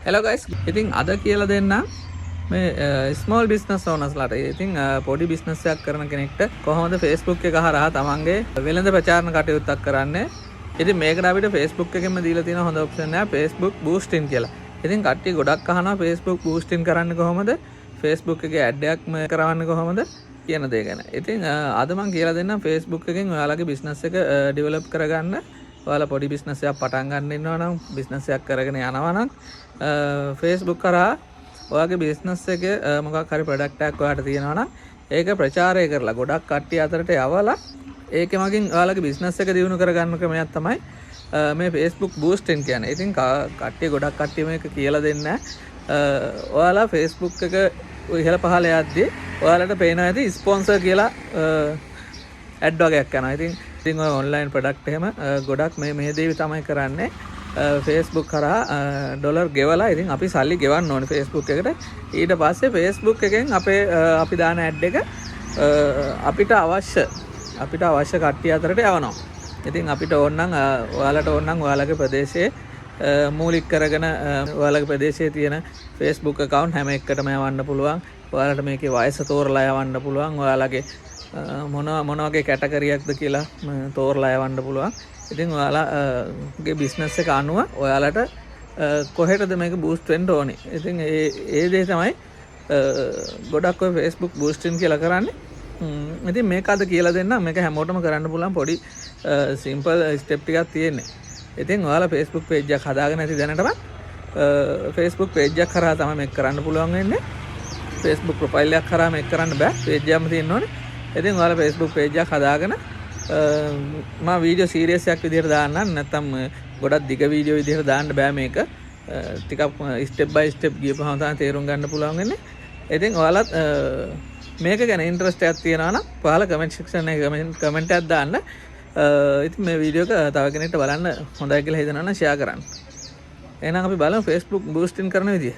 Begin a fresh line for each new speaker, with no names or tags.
Hello guys. ඉතින් අද කියලා දෙන්න මේ small business owners ලාට. ඉතින් පොඩි business එකක් කරන කෙනෙක්ට කොහොමද Facebook එක හරහා තමන්ගේ වෙළඳ ප්‍රචාරණ කටයුත්තක් කරන්නේ. ඉතින් මේකට අපිට Facebook එකෙන්ම දීලා තියෙන හොඳ option එක Facebook boosting කියලා. ඉතින් කට්ටිය ගොඩක් අහනවා Facebook boosting කරන්නේ කොහොමද? Facebook එකේ ad එකක් කරවන්නේ කොහොමද කියන දේ ගැන. ඉතින් අද මම කියලා දෙන්නම් Facebook එකෙන් ඔයාලගේ business එක develop කරගන්න. ඔයාලා පොඩි business එකක් පටන් ගන්න ඉන්නවා නම් business එකක් කරගෙන යනවා නම් Facebook කරා ඔයාගේ business එකේ මොකක් හරි product එකක් ඔයාලට තියෙනවා නම් ඒක ප්‍රචාරය කරලා ගොඩක් කට්ටිය අතරට යවලා ඒකෙ මගින් ඔයාලගේ business එක දියුණු කරගන්න ක්‍රමයක් තමයි මේ Facebook boosting කියන්නේ. ඉතින් කට්ටිය ගොඩක් කට්ටිය මේක කියලා දෙන්නේ ඔයාලා Facebook එක ඉහළ පහළ යද්දී ඔයාලට පේනවා ඇති ස්පොන්සර් කියලා ඇඩ් වගේක් යනවා. ඉතින් ඔය ඔන්ලයින් ප්‍රොඩක්ට් එහෙම ගොඩක් මේ දේ තමයි කරන්නේ. Facebook කරා ඩොලර් ගෙවලා ඉතින් අපි සල්ලි ගෙවන්න ඕනේ Facebook එකට. ඊට පස්සේ Facebook එකෙන් අපි දාන ඇඩ් එක අපිට අවශ්‍ය කට්ටිය අතරට යවනවා. ඉතින් අපිට ඕන නම් ඔයාලට ඕන නම් ඔයාලගේ ප්‍රදේශයේ මූලික කරගෙන ඔයාලගේ ප්‍රදේශයේ තියෙන Facebook account හැම එකකටම යවන්න පුළුවන්. ඔයාලට මේකේ වයස තෝරලා යවන්න පුළුවන්. ඔයාලගේ මොන වගේ කැටගරියක්ද කියලා තෝරලා යවන්න පුළුවන්. ඉතින් ඔයාලගේ බිස්නස් එක අනුව ඔයාලට කොහෙටද මේක බූස්ට් වෙන්න ඕනේ. ඉතින් ඒ දේ තමයි ගොඩක් ඔය Facebook boosting කියලා කරන්නේ. ඉතින් මේක අද කියලා දෙන්නම්. මේක හැමෝටම කරන්න පුළුවන් පොඩි සිම්පල් ස්ටෙප් ටිකක් තියෙන්නේ. ඉතින් ඔයාලා Facebook page එකක් හදාගෙන ඇති දැනටම Facebook page එකක් කරා තමයි මේක කරන්න පුළුවන් වෙන්නේ. Facebook profile එකක් කරා මේක කරන්න බෑ. page එකම තියෙන්න ඕනේ. ඉතින් ඔයාලා Facebook page එකක් හදාගෙන මම වීඩියෝ සීරීස් එකක් විදිහට දාන්නම්. නැත්නම් ගොඩක් දිග වීඩියෝ විදිහට දාන්න බෑ මේක. ටිකක් ස්ටෙප් බයි ස්ටෙප් ගියපුවම තමයි තේරුම් ගන්න පුළුවන් වෙන්නේ. ඉතින් ඔයාලත් මේක ගැන ඉන්ට්‍රස්ට් එකක් තියෙනවා නම් ඔයාලා කමෙන්ට් සෙක්ෂන් එකේ කමෙන්ට් එකක් දාන්න. ඉතින් මේ වීඩියෝ එක තව කෙනෙක්ට බලන්න හොඳයි කියලා හිතනවා නම් ෂෙයා කරන්න. එහෙනම් අපි බලමු Facebook boosting කරන විදිය.